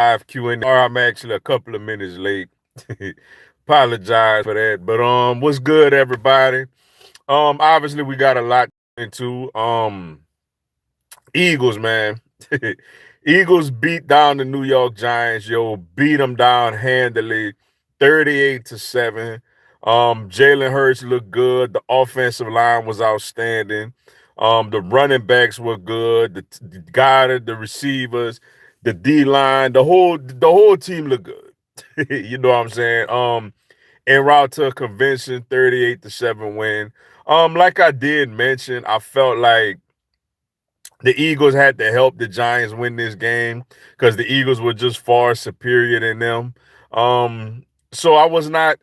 live Q&A. Or I'm actually a couple of minutes late. Apologize for that. But what's good, everybody? Obviously we got a lot into. Eagles, man. Eagles beat down the New York Giants, yo, beat them down handily, 38-7. Jalen Hurts looked good. The offensive line was outstanding. The running backs were good. The guy, the receivers, the D line, the whole team looked good. You know what I'm saying? En route to a convincing 38-7 win. Like I did mention, I felt like the Eagles had to help the Giants win this game because the Eagles were just far superior than them. So I was not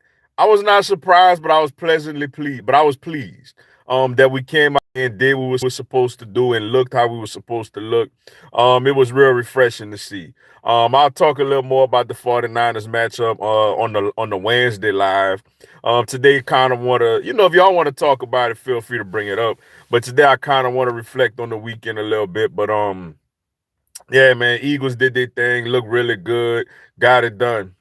surprised, but I was pleasantly pleased. But I was pleased that we came out and did what we were supposed to do and looked how we were supposed to look. It was real refreshing to see. I'll talk a little more about the 49ers matchup on the Wednesday live. Today kind of want to, if y'all want to talk about it, feel free to bring it up. But today I kind of want to reflect on the weekend a little bit. But yeah, man, Eagles did their thing, looked really good, got it done.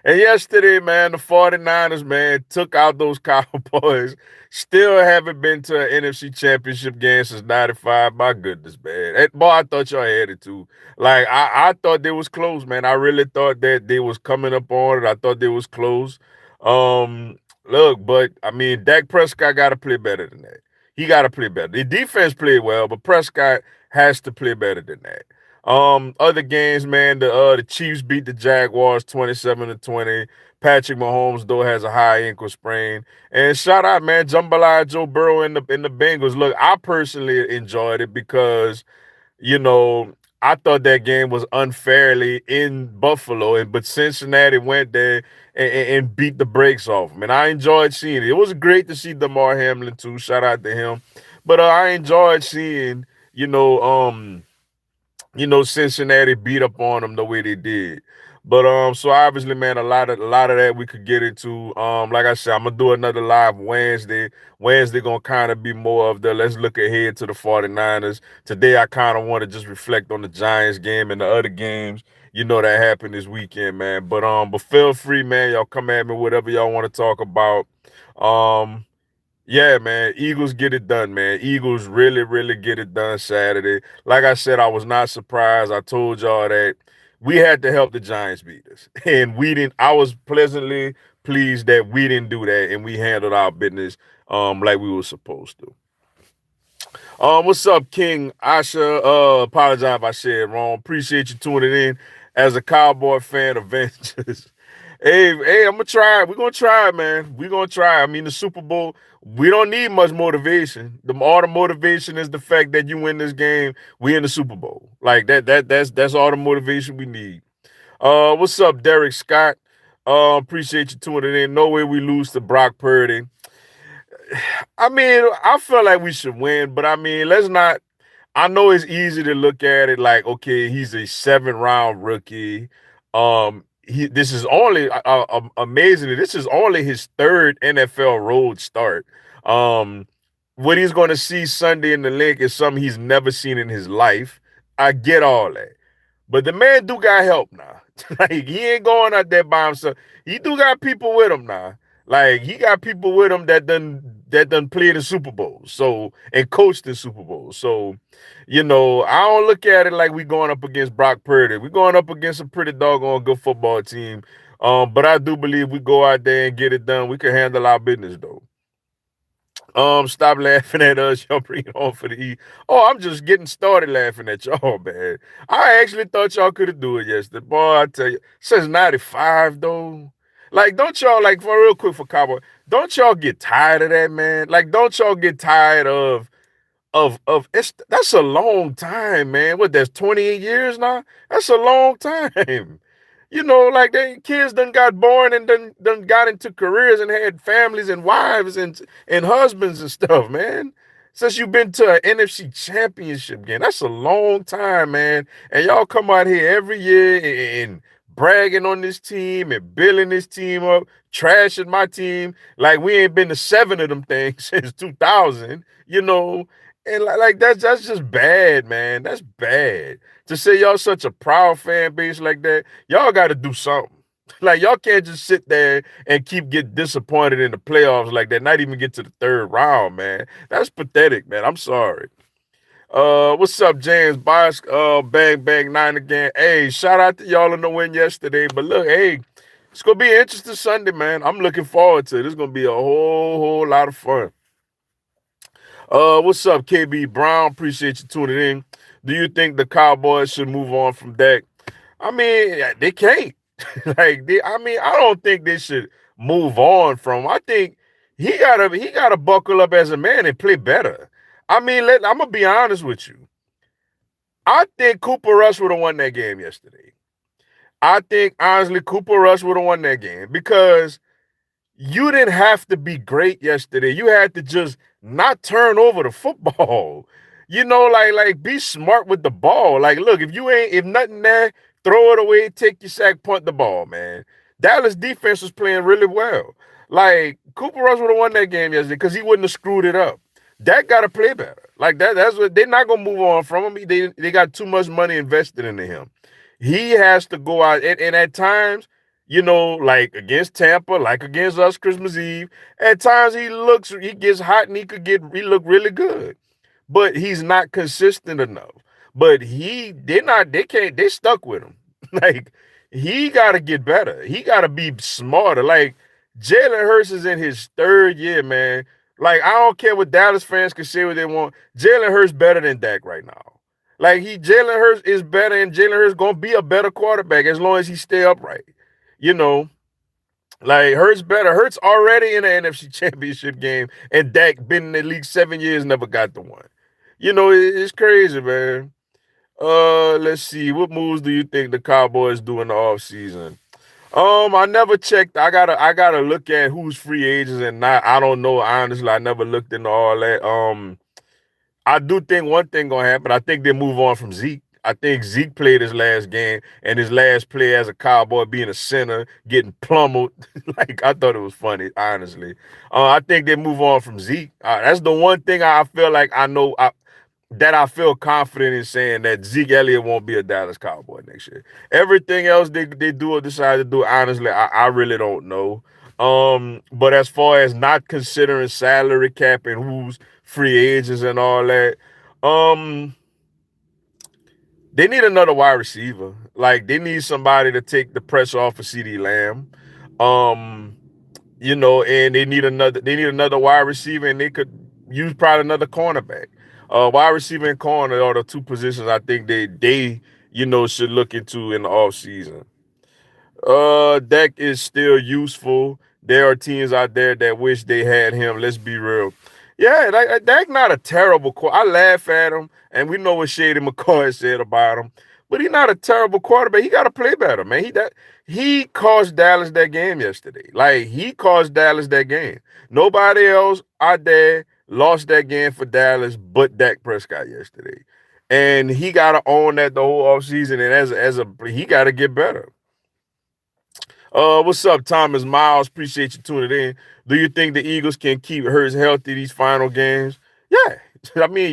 And yesterday, man, the 49ers, man, took out those Cowboys. Still haven't been to an NFC Championship game since '95. My goodness, man. Boy, I thought y'all had it too. Like, I thought they was close, man. I really thought that they was coming up on it. I thought they was close. Look, but, I mean, Dak Prescott got to play better than that. He got to play better. The defense played well, but Prescott has to play better than that. Other games, man, the Chiefs beat the Jaguars 27-20. Patrick Mahomes, though, has a high ankle sprain. And shout out, man, Jambalaya Joe Burrow in the Bengals. Look, I personally enjoyed it because, you know, I thought that game was unfairly in Buffalo, but Cincinnati went there and beat the brakes off them. And I enjoyed seeing it. It was great to see DeMar Hamlin too. Shout out to him. But I enjoyed seeing, you know, Cincinnati beat up on them the way they did. But so obviously, man, a lot of that we could get into. Like I said, I'm gonna do another live Wednesday. Wednesday gonna kind of be more of the let's look ahead to the 49ers. Today I kind of want to just reflect on the Giants game and the other games, that happened this weekend, man. But feel free, man. Y'all come at me whatever y'all want to talk about. Um yeah, man. Eagles get it done, man. Eagles really, really get it done Saturday. Like I said, I was not surprised. I told y'all that we had to help the Giants beat us. And we didn't. I was pleasantly pleased that we didn't do that and we handled our business like we were supposed to. What's up, King Asha? Apologize if I said it wrong. Appreciate you tuning in as a Cowboy fan, Avengers. Hey, I'm gonna try it. We're gonna try it, man. We're gonna try. I mean, the Super Bowl, we don't need much motivation. All the motivation is the fact that you win this game, we in the Super Bowl. Like that's all the motivation we need. What's up, Derek Scott? Appreciate you tuning in. No way we lose to Brock Purdy. I mean, I feel like we should win, but I mean, let's not. I know it's easy to look at it like, okay, he's a 7th round rookie. This is only amazingly, this is only his third NFL road start. Um, what he's going to see Sunday in the link is something he's never seen in his life. I get all that. But the man do got help now. Like he ain't going out there by himself. He do got people with him now. Like he got people with him that done played in Super Bowl. So and coached in Super Bowl. So, I don't look at it like we going up against Brock Purdy. We going up against a pretty doggone good football team. But I do believe we go out there and get it done. We can handle our business though. Stop laughing at us. Y'all bring it on for the E. Oh, I'm just getting started laughing at y'all, man. I actually thought y'all could have do it yesterday. Boy, I tell you, since '95 though. Like, don't y'all like for real quick for Cowboy? Don't y'all get tired of that, man? Like, don't y'all get tired of that's a long time, man. What, that's 28 years now? That's a long time. Like they kids done got born and done got into careers and had families and wives and husbands and stuff, man. Since you've been to an NFC championship game. That's a long time, man. And y'all come out here every year and bragging on this team and building this team up, trashing my team. Like we ain't been to 7 of them things since 2000, And like that's just bad, man. That's bad. To say y'all such a proud fan base like that, y'all got to do something. Like y'all can't just sit there and keep getting disappointed in the playoffs like that. Not even get to the third round, man. That's pathetic, man. I'm sorry. What's up, James? Bias, bang bang nine again. Hey, shout out to y'all on the win yesterday. But look, hey, it's gonna be an interesting Sunday, man. I'm looking forward to it. It's gonna be a whole lot of fun. What's up, KB Brown? Appreciate you tuning in. Do you think the Cowboys should move on from Dak? I mean, they can't. I don't think they should move on from. I think he gotta buckle up as a man and play better. I mean, I'm gonna be honest with you. I think Cooper Rush would have won that game yesterday. I think honestly Cooper Rush would have won that game because you didn't have to be great yesterday. You had to just not turn over the football. Like be smart with the ball. Like, look, if nothing there, throw it away, take your sack, punt the ball, man. Dallas defense was playing really well. Like Cooper Rush would have won that game yesterday because he wouldn't have screwed it up. Dak got to play better. Like that's what they're not gonna move on from him. They got too much money invested into him. He has to go out and at times like against Tampa, like against us Christmas Eve, at times he gets hot and he look really good. But he's not consistent enough. But they stuck with him. Like he gotta get better. He gotta be smarter. Like Jalen Hurts is in his third year, man. Like I don't care what Dallas fans can say what they want. Jalen Hurts better than Dak right now. Like Jalen Hurts is better, and Jalen Hurts gonna be a better quarterback as long as he stay upright. You know, like Hurts better. Hurts already in the NFC Championship game, and Dak been in the league 7 years, never got the one. It's crazy, man. Let's see. What moves do you think the Cowboys do in the offseason? I never checked. I gotta look at who's free agents and not. I don't know. Honestly, I never looked into all that. I do think one thing gonna happen. I think they move on from Zeke. I think Zeke played his last game and his last play as a Cowboy, being a center, getting pummeled. Like I thought it was funny, honestly. I think they move on from Zeke. That's the one thing I feel like I know that I feel confident in saying that Zeke Elliott won't be a Dallas Cowboy next year. Everything else they do or decide to do, honestly, I really don't know. But as far as not considering salary cap and who's free agents and all that, um, they need another wide receiver. Like they need somebody to take the pressure off of CeeDee Lamb. Um, and they need another wide receiver, and they could use probably another cornerback. Wide receiver and corner are the two positions I think they should look into in the offseason. Dak is still useful. There are teams out there that wish they had him. Let's be real. Yeah, Dak not a terrible I laugh at him, and we know what Shady McCoy said about him. But he's not a terrible quarterback. He got to play better, man. He cost Dallas that game yesterday. Like he cost Dallas that game. Nobody else out there lost that game for Dallas but Dak Prescott yesterday. And he got to own that the whole offseason. And he got to get better. What's up, Thomas Miles? Appreciate you tuning in. Do you think the Eagles can keep Hurts healthy these final games? Yeah. Like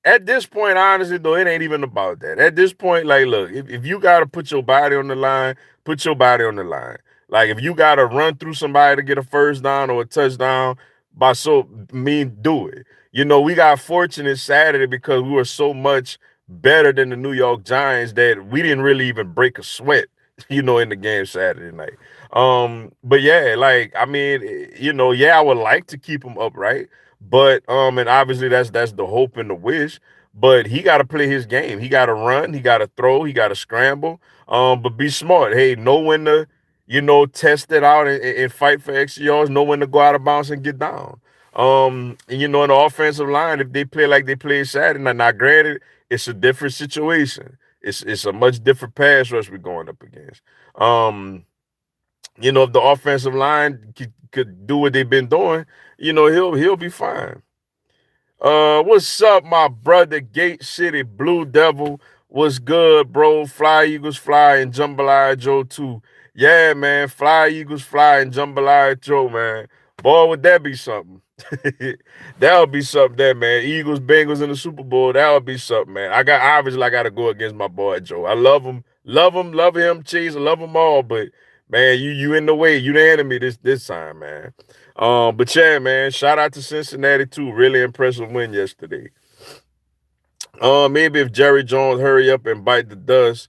at this point, honestly, though, it ain't even about that. At this point, like, look, if you got to put your body on the line, put your body on the line. Like, if you got to run through somebody to get a first down or a touchdown, do it. We got fortunate Saturday because we were so much better than the New York Giants that we didn't really even break a sweat, in the game Saturday night. But yeah, like I mean, yeah, I would like to keep him upright, but and obviously that's the hope and the wish. But he got to play his game. He got to run. He got to throw. He got to scramble. But be smart. Hey, know when to, test it out and fight for extra yards. Know when to go out of bounds and get down. And in the offensive line, if they play like they played Saturday, now granted, it's a different situation. It's a much different pass rush we're going up against. If the offensive line could do what they've been doing, he'll be fine. What's up, my brother? Gate City Blue Devil. What's good, bro? Fly Eagles fly and Jambalaya Joe too. Yeah, man. Fly Eagles fly and Jambalaya Joe, man. Boy, would that be something? That would be something there, man. Eagles, Bengals in the Super Bowl. That would be something, man. Obviously I gotta go against my boy Joe. I love him, Cheese. I love them all, but man, you in the way. You the enemy this time, man. But yeah, man, shout out to Cincinnati too. Really impressive win yesterday. Maybe if Jerry Jones hurry up and bite the dust.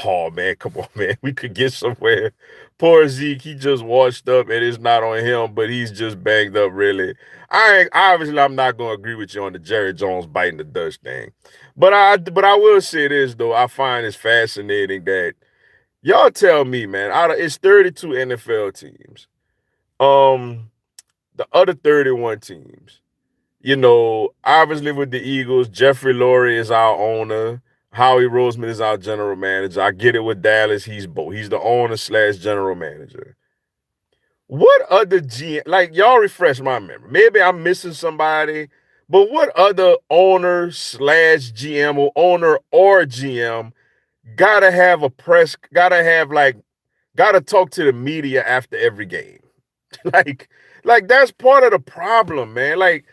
Oh man, come on, man. We could get somewhere. Poor Zeke, he just washed up and it's not on him, but he's just banged up really. I'm not gonna agree with you on the Jerry Jones biting the dust thing. But I will say this though. I find it fascinating that y'all tell me, man, it's 32 NFL teams. The other 31 teams. Obviously with the Eagles, Jeffrey Lurie is our owner. Howie Roseman is our general manager. I get it with Dallas. He's both. He's the owner slash general manager. What other GM, like y'all refresh my memory. Maybe I'm missing somebody, but what other owner slash GM or owner or GM gotta talk to the media after every game? like, like that's part of the problem, man. Like,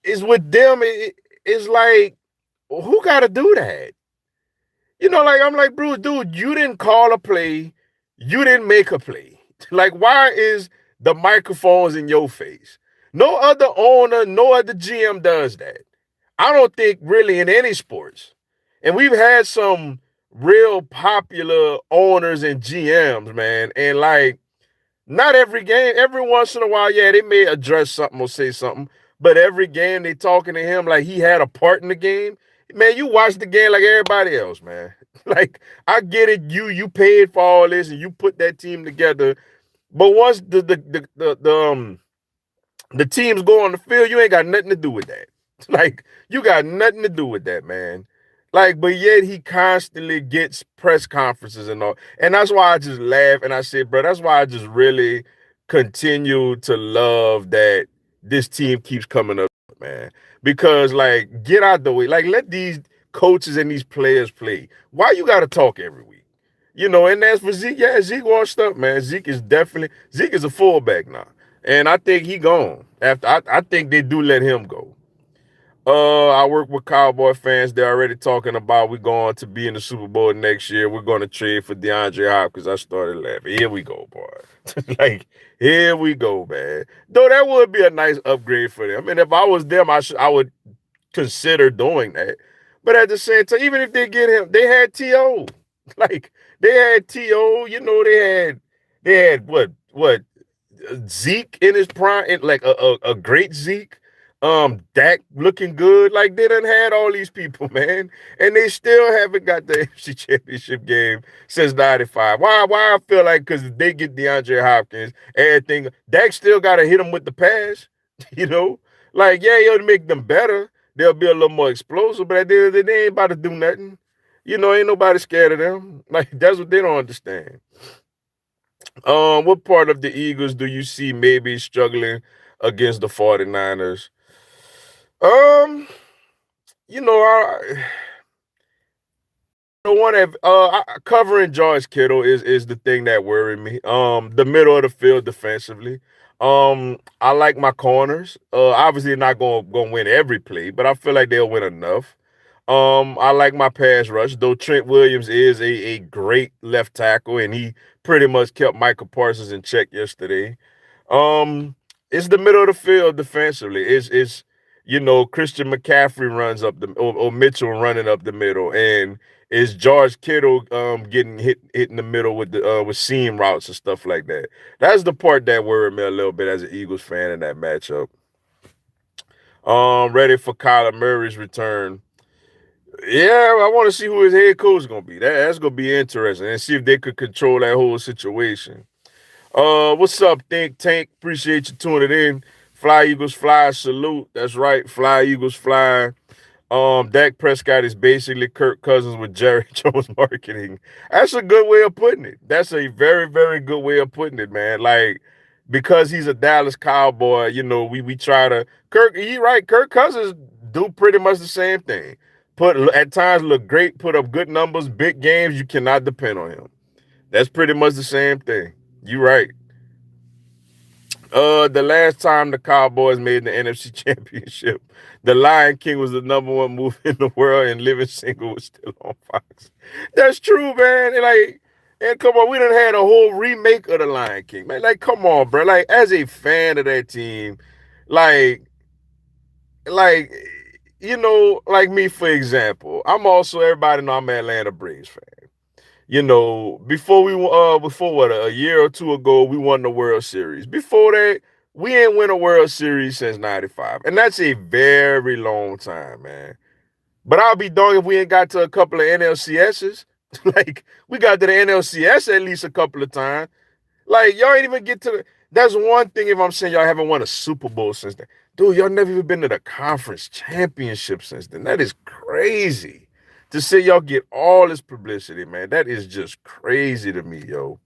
is with them, it's like, who got to do that? Like, I'm like, Bruce, dude, you didn't call a play. You didn't make a play. Like, why is the microphones in your face? No other owner, no other GM does that. I don't think really in any sports. And we've had some real popular owners and GMs, man. And like, not every game, every once in a while, yeah, they may address something or say something, but every game they talking to him like he had a part in the game. Man, you watch the game like everybody else, man. Like, I get it, you paid for all this and you put that team together, but once the teams go on the field, you ain't got nothing to do with that. Like, you got nothing to do with that, man. Like, but yet he constantly gets press conferences and all. And that's why I just laugh and I say, bro, that's why I just really continue to love that this team keeps coming up, man. Because, like, get out the way. Like, let these coaches and these players play. Why you got to talk every week? And as for Zeke, yeah, Zeke washed up, man. Zeke is a fullback now. And I think he gone. I think they do let him go. I work with Cowboy fans. They're already talking about we're going to be in the Super Bowl next year. We're going to trade for DeAndre Hopkins. I started laughing. Here we go, boy. Like, here we go, man. Though that would be a nice upgrade for them. I mean, if I was them, I would consider doing that. But at the same time, even if they get him, they had T.O. Like, they had T.O., they had what, Zeke in his prime, like a great Zeke. Dak looking good. Like, they done had all these people, man, and they still haven't got the AFC Championship game since '95. Why? I feel like because they get DeAndre Hopkins, everything. Dak still got to hit them with the pass, Like, yeah, it'll make them better. They'll be a little more explosive, but at the end of the day, they ain't about to do nothing. Ain't nobody scared of them. Like, that's what they don't understand. What part of the Eagles do you see maybe struggling against the 49ers? Um, I the one that covering George Kittle is the thing that worried me. The middle of the field defensively. I like my corners. Obviously not gonna win every play, but I feel like they'll win enough. I like my pass rush, though Trent Williams is a great left tackle, and he pretty much kept Michael Parsons in check yesterday. Um, it's the middle of the field defensively. Christian McCaffrey runs up or Mitchell running up the middle, and it's George Kittle getting hit in the middle with seam routes and stuff like that. That's the part that worried me a little bit as an Eagles fan in that matchup. Ready for Kyler Murray's return. Yeah, I want to see who his head coach is gonna be. That's gonna be interesting, and see if they could control that whole situation. What's up, Think Tank? Appreciate you tuning in. Fly Eagles Fly, salute. That's right, Fly Eagles Fly. Dak Prescott is basically Kirk Cousins with Jerry Jones marketing. That's a good way of putting it. That's a very, very good way of putting it, man. Like, because he's a Dallas Cowboy, we try to Kirk Cousins do pretty much the same thing. At times look great, put up good numbers, big games, you cannot depend on him. That's pretty much the same thing. You right. The last time the Cowboys made the NFC Championship, the Lion King was the #1 movie in the world, and Living Single was still on Fox. That's true, man. And come on, we done had a whole remake of the Lion King, man. Like, come on, bro. Like, as a fan of that team, like, like, like me, for example, I'm also everybody know I'm an Atlanta Braves fan. Before before what, a year or two ago, we won the World Series. Before that, we ain't win a World Series since '95, and that's a very long time, man. But I'll be darned if we ain't got to a couple of NLCSs. Like, we got to the NLCS at least a couple of times. Like, y'all ain't even get to the. That's one thing if I'm saying y'all haven't won a Super Bowl since then. Dude, y'all never even been to the conference championship since then. That is crazy. To say y'all get all this publicity, man, that is just crazy to me, yo.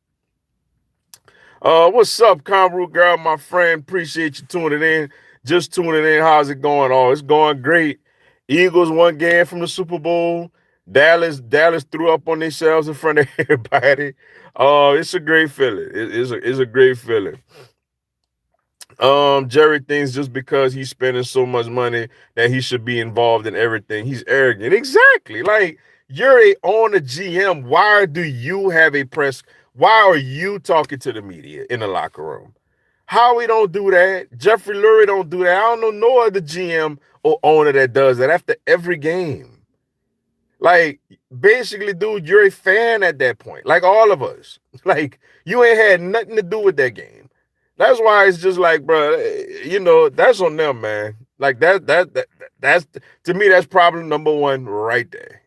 What's up, Conroot girl, my friend? Appreciate you tuning in. Just tuning in. How's it going? Oh, it's going great. Eagles one game from the Super Bowl. Dallas threw up on themselves in front of everybody. It's a great feeling. It's a great feeling. Jerry thinks just because he's spending so much money that he should be involved in everything. He's arrogant. Exactly. Like, you're on a GM. Why do you have a press? Why are you talking to the media in the locker room? Howie don't do that. Jeffrey Lurie don't do that. I don't know no other GM or owner that does that after every game. Like, basically, dude, you're a fan at that point. Like all of us. Like, you ain't had nothing to do with that game. That's why it's just like, bro, that's on them, man. Like that's to me, that's problem #1 right there.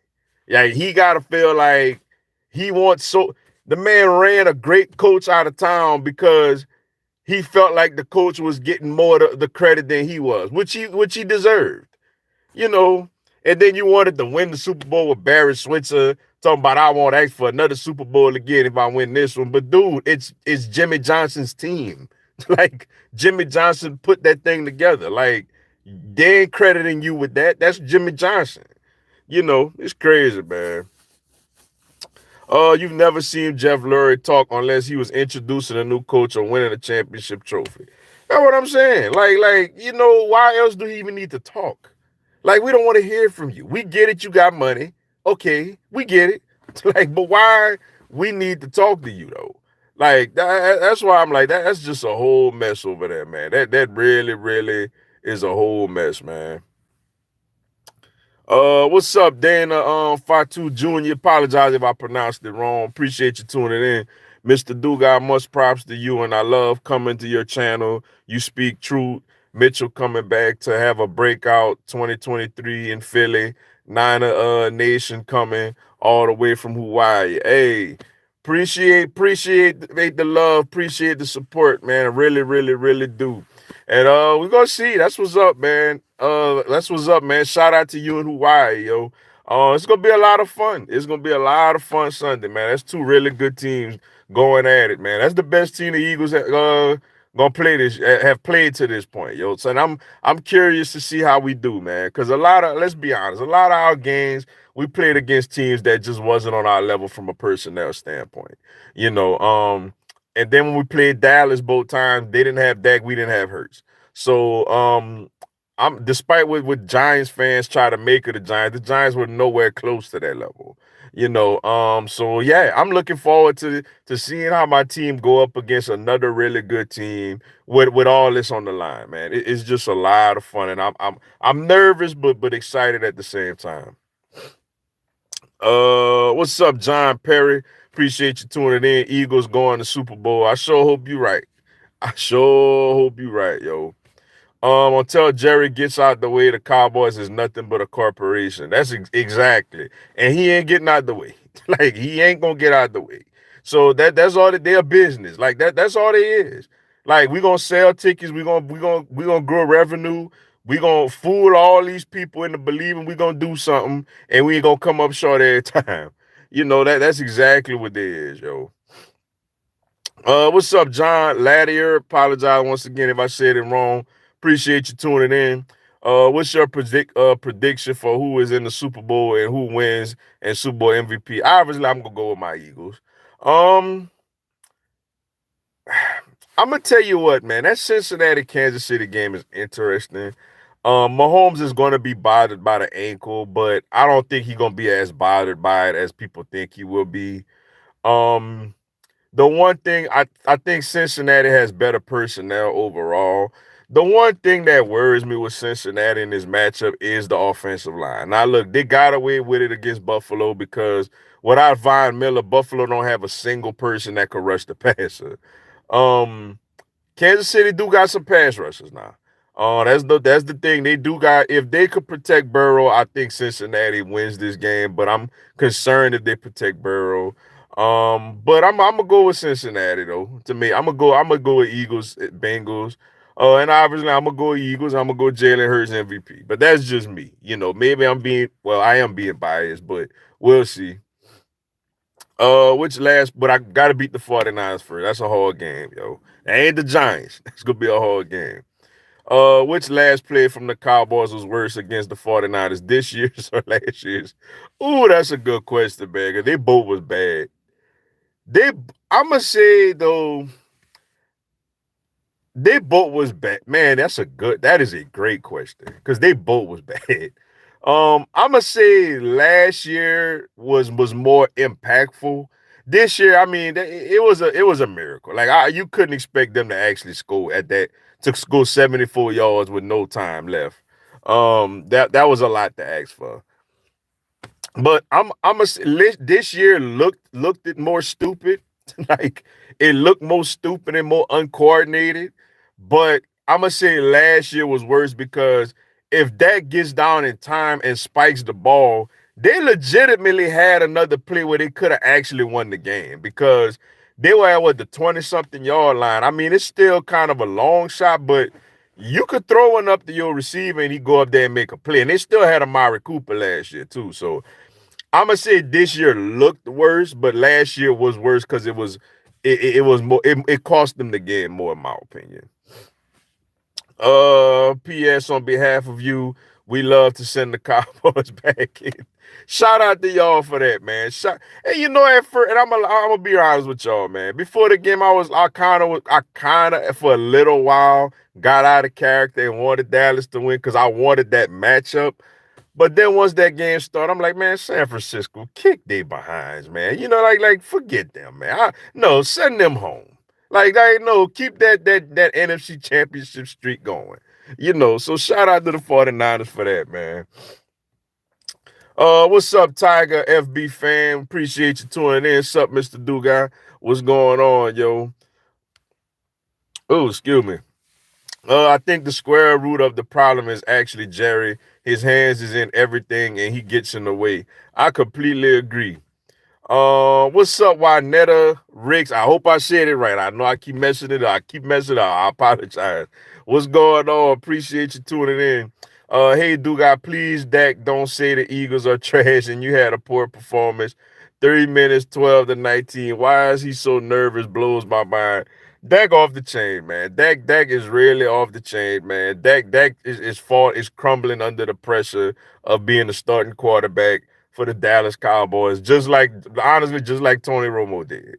Yeah, he gotta feel like he wants the man ran a great coach out of town because he felt like the coach was getting more the credit than he was, which he deserved you know. And then you wanted to win the Super Bowl with Barry Switzer talking about I won't ask for another Super Bowl again if I win this one. But dude, it's Jimmy Johnson's team. Like, Jimmy Johnson put that thing together. Like, they ain't crediting you with that. That's Jimmy Johnson. It's crazy, man. You've never seen Jeff Lurie talk unless he was introducing a new coach or winning a championship trophy. That's what I'm saying. Why else do he even need to talk? Like, we don't want to hear from you. We get it, you got money. Okay, we get it. Like, but why we need to talk to you though? Like, that's why I'm like, that's just a whole mess over there, man. That really, really is a whole mess, man. What's up, Dana? Fatu Jr. Apologize if I pronounced it wrong. Appreciate you tuning in. Mr. Dugas, much props to you, and I love coming to your channel. You speak truth. Mitchell coming back to have a breakout 2023 in Philly. Niner Nation coming all the way from Hawaii. Hey, appreciate the love, appreciate the support, man. I really, really, really do. And we're gonna see. That's what's up, man. That's what's up, man. Shout out to you in Hawaii, yo. It's gonna be a lot of fun. It's gonna be a lot of fun Sunday, man. That's two really good teams going at it, man. That's the best team the Eagles gonna play have played to this point, yo. So I'm curious to see how we do, man. Because let's be honest, a lot of our games we played against teams that just wasn't on our level from a personnel standpoint. You know, and then when we played Dallas both times, they didn't have Dak, we didn't have Hurts. So I'm despite what Giants fans try to make of the Giants were nowhere close to that level. So yeah, I'm looking forward to seeing how my team go up against another really good team with all this on the line, man. It's just a lot of fun, and I'm nervous but excited at the same time. What's up, John Perry? Appreciate you tuning in. Eagles going to Super Bowl. I sure hope you right. I sure hope you right, yo. Until Jerry gets out the way, the Cowboys is nothing but a corporation. That's exactly, and he ain't getting out the way. Like, he ain't gonna get out the way. So that's all that they're business. Like that's all they is. Like, we gonna sell tickets. We gonna grow revenue. We gonna fool all these people into believing we gonna do something, and we ain't gonna come up short every time. That's exactly what they is, yo. What's up, John Latier? Apologize once again if I said it wrong. Appreciate you tuning in. What's your prediction for who is in the Super Bowl and who wins and Super Bowl MVP? Obviously, I'm gonna go with my Eagles. Um, I'm gonna tell you what, man. That Cincinnati Kansas City game is interesting. Mahomes is going to be bothered by the ankle, but I don't think he's gonna be as bothered by it as people think he will be. Um, the one thing I think Cincinnati has better personnel overall. The one thing that worries me with Cincinnati in this matchup is the offensive line. Now, look, they got away with it against Buffalo because without Von Miller, Buffalo don't have a single person that could rush the passer. Um, Kansas City do got some pass rushers now. That's the thing. They do got if they could protect Burrow, I think Cincinnati wins this game. But I'm concerned if they protect Burrow. But I'm gonna go with Cincinnati though. To me, I'm gonna go with Eagles, Bengals. And obviously I'm gonna go Eagles. I'm gonna go Jalen Hurts MVP. But that's just me. Maybe I am being biased, but we'll see. But I gotta beat the 49ers first. That's a hard game, yo. That ain't the Giants. It's gonna be a hard game. Which last play from the Cowboys was worse against the 49ers, this year's or last year's? Ooh, that's a good question, man. 'Cause they both was bad. They I'ma say though, they both was bad. Man, that is a great question. Because they both was bad. I'ma say last year was more impactful. This year, I mean, it was a miracle. Like you couldn't expect them to actually score at that to score 74 yards with no time left. That was a lot to ask for. But this year looked it more stupid. Like it looked more stupid and more uncoordinated. But I'm gonna say last year was worse because if Dak gets down in time and spikes the ball, they legitimately had another play where they could have actually won the game because they were at the 20 something yard line. I mean, it's still kind of a long shot, but you could throw one up to your receiver and he go up there and make a play. And they still had Amari Cooper last year too. So I'm gonna say this year looked worse, but last year was worse because it was more it cost them the game more, in my opinion. P.S. On behalf of you, we love to send the Cowboys back in. Shout out to y'all for that, man. And at first, and I'm gonna be honest with y'all, man. Before the game, I kind of for a little while got out of character and wanted Dallas to win because I wanted that matchup. But then once that game started, I'm like, man, San Francisco, kick they behinds, man. Like forget them, man. No, send them home. No, keep that NFC championship streak going. So shout out to the 49ers for that, man. What's up, Tiger FB fan? Appreciate you tuning in. What's up, Mr. Dugai? What's going on, yo? Oh, excuse me. I think the square root of the problem is actually Jerry. His hands is in everything and he gets in the way. I completely agree. What's up, Wynetta Riggs? I hope I said it right. I know I keep messing it up. I keep messing it up. I apologize. What's going on? Appreciate you tuning in. Hey, Duga, please, Dak, don't say the Eagles are trash and you had a poor performance. 3 minutes, 12 to 19. Why is he so nervous? Blows my mind. Dak off the chain, man. Dak is really off the chain, man. Dak is crumbling under the pressure of being the starting quarterback for the Dallas Cowboys, just like Tony Romo did.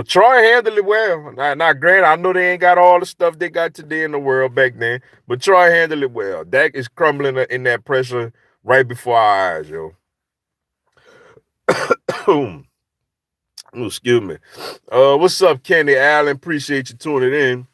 Troy handled it well. Now, granted, I know they ain't got all the stuff they got today in the world back then, but Troy handled it well. Dak is crumbling in that pressure right before our eyes, yo. Ooh, excuse me. What's up, Kenny Allen? Appreciate you tuning in.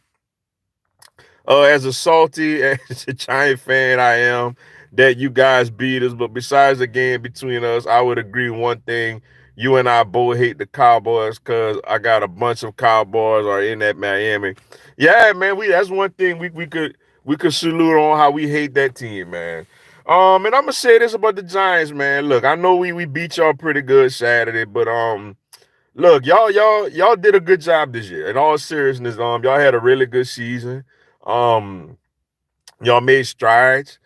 As a salty as a Giant fan I am that you guys beat us, but besides the game between us, I would agree one thing. You and I both hate the Cowboys because I got a bunch of Cowboys are in that Miami. Yeah, man, that's one thing we could salute on how we hate that team, man. And I'm gonna say this about the Giants, man. Look, I know we beat y'all pretty good Saturday, but look, y'all did a good job this year. In all seriousness, y'all had a really good season. Um, y'all made strides.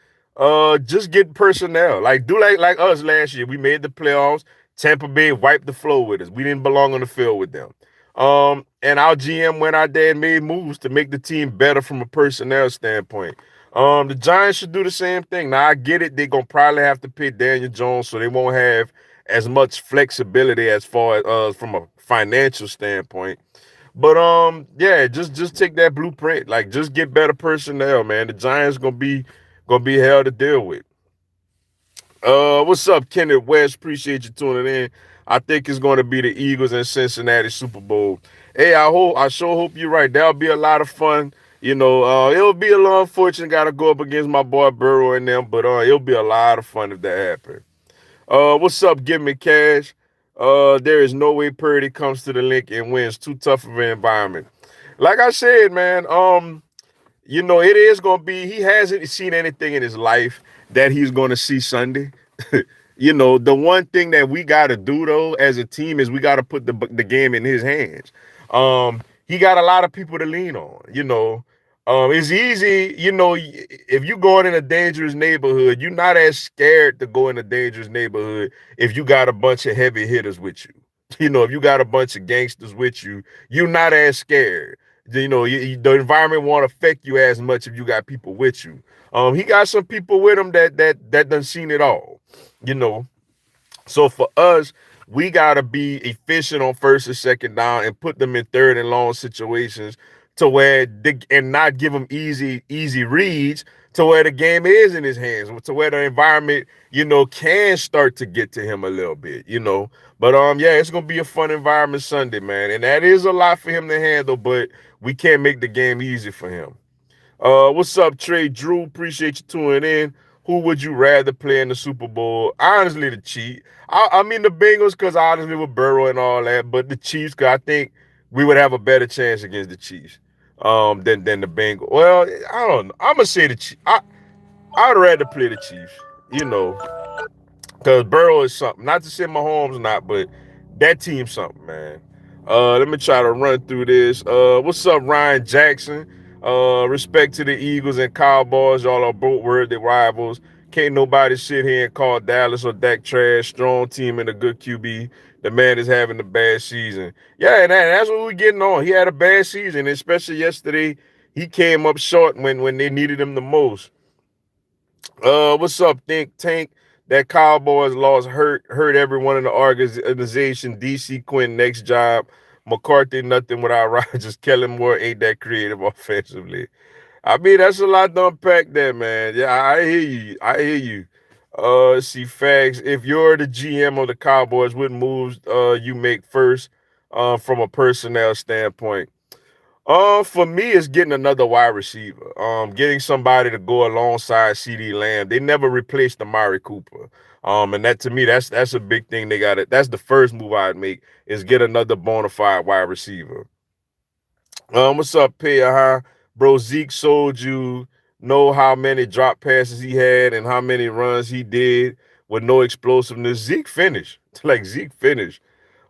Just get personnel. Like do like us last year. We made the playoffs. Tampa Bay wiped the floor with us. We didn't belong on the field with them. And our GM went out there and made moves to make the team better from a personnel standpoint. The Giants should do the same thing. Now I get it. They're gonna probably have to pay Daniel Jones, so they won't have as much flexibility as far as from a financial standpoint. But yeah, just take that blueprint. Like just get better personnel, man. The Giants gonna be hell to deal with. What's up, Kenneth West? Appreciate you tuning in. I think it's going to be the Eagles and Cincinnati Super Bowl. Hey, I sure hope you're right. That'll be a lot of fun. It'll be a little unfortunate. Got to go up against my boy Burrow and them, but it'll be a lot of fun if that happens. What's up? Give me cash. There is no way Purdy comes to the link and wins. Too tough of an environment. Like I said, man. It is going to be, he hasn't seen anything in his life that he's going to see Sunday. The one thing that we got to do, though, as a team is we got to put the game in his hands. He got a lot of people to lean on, It's easy, if you're going in a dangerous neighborhood, you're not as scared to go in a dangerous neighborhood if you got a bunch of heavy hitters with you. If you got a bunch of gangsters with you, you're not as scared. The environment won't affect you as much if you got people with you. He got some people with him that done seen it all, you know. So for us, we gotta be efficient on first and second down and put them in third and long situations to where and not give them easy reads to where the game is in his hands, to where the environment, can start to get to him a little bit. But yeah, it's gonna be a fun environment Sunday, man. And that is a lot for him to handle, but we can't make the game easy for him. What's up, Trey Drew? Appreciate you tuning in. Who would you rather play in the Super Bowl? Honestly, the Chiefs. I mean the Bengals because honestly with Burrow and all that, but the Chiefs because I think we would have a better chance against the Chiefs than the Bengals. Well, I don't know. I'm gonna say the Chiefs. I'd rather play the Chiefs. You know, because Burrow is something. Not to say Mahomes not, but that team's something, man. Let me try to run through this. What's up, Ryan Jackson? Respect to the Eagles and Cowboys. Y'all are both worthy rivals. Can't nobody sit here and call Dallas or Dak trash. Strong team and a good QB. The man is having a bad season. Yeah, and that's what we're getting on. He had a bad season, especially yesterday. He came up short when they needed him the most. What's up, Think Tank? That Cowboys loss hurt everyone in the organization. DC Quinn next job. McCarthy nothing without Rodgers. Kellen Moore ain't that creative offensively. I mean, that's a lot to unpack there, man. Yeah, I hear you. I hear you. Let's see facts. If you're the GM of the Cowboys, what moves you make first from a personnel standpoint? For me, it's getting another wide receiver. Getting somebody to go alongside CeeDee Lamb. They never replaced Amari Cooper. And that to me, that's a big thing. They got it. That's the first move I'd make is get another bona fide wide receiver. What's up, Pay? Bro, Zeke sold you. Know how many drop passes he had and how many runs he did with no explosiveness. Zeke finished. Like Zeke finished.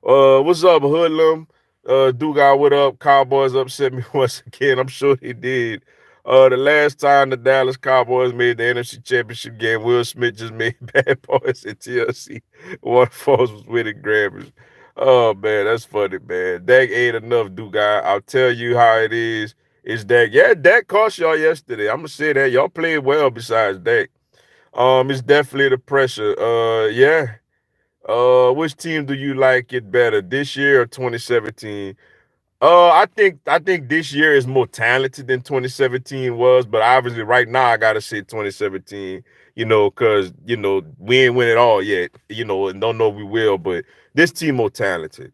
What's up, Hoodlum? Dugas, what up? Cowboys upset me once again. I'm sure they did. The last time the Dallas Cowboys made the NFC Championship game, Will Smith just made bad boys at TLC. Waterfalls was winning Grammys. Oh man, that's funny, man. Dak ain't enough, Dugas. I'll tell you how it is. It's Dak. Yeah, Dak cost y'all yesterday. I'm gonna say that y'all played well besides Dak. It's definitely the pressure. Yeah. Which team do you like it better, this year or 2017? I think this year is more talented than 2017 was, but obviously right now I gotta say 2017. Because we ain't win it all yet. And don't know if we will, but this team more talented.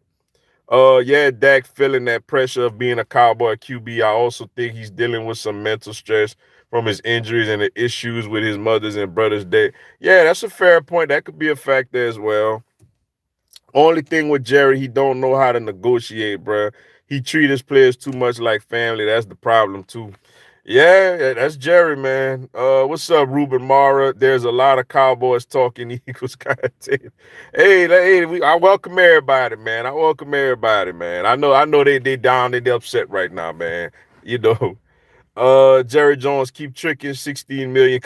Yeah, Dak feeling that pressure of being a Cowboy QB. I also think he's dealing with some mental stress from his injuries and the issues with his mother's and brother's death. Yeah, that's a fair point. That could be a factor as well. Only thing with Jerry, he don't know how to negotiate, bro. He treat his players too much like family. That's the problem too. Yeah, that's Jerry, man. What's up, Ruben Mara? There's a lot of Cowboys talking Eagles content. I welcome everybody, man. I welcome everybody, man. I know they down, they upset right now, man. You know. Jerry Jones keep tricking 16 million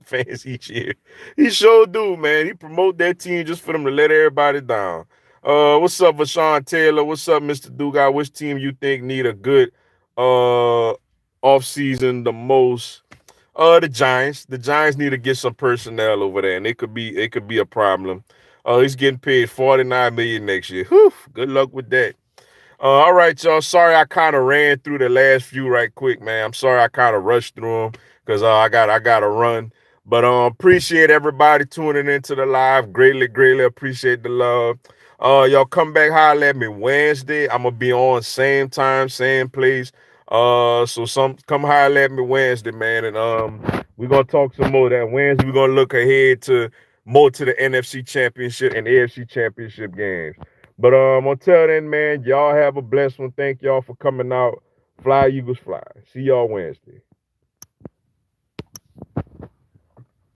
fans each year. He sure do, man. He promote that team just for them to let everybody down. What's up, Vashawn Taylor? What's up, Mr. Dugas? Which team you think need a good off season the most? The Giants. The Giants need to get some personnel over there, and it could be a problem. He's getting paid 49 million next year. Whew, good luck with that. All right, y'all. Sorry I kind of ran through the last few right quick, man. I'm sorry I kind of rushed through them because I gotta run. But appreciate everybody tuning into the live. Greatly appreciate the love. Y'all come back holler at me Wednesday. I'm gonna be on same time, same place. So some come holler at me Wednesday, man, and we're gonna talk some more. That Wednesday we're gonna look ahead to more to the NFC Championship and AFC Championship games. But until then, man, y'all have a blessed one. Thank y'all for coming out. Fly Eagles fly. See y'all Wednesday.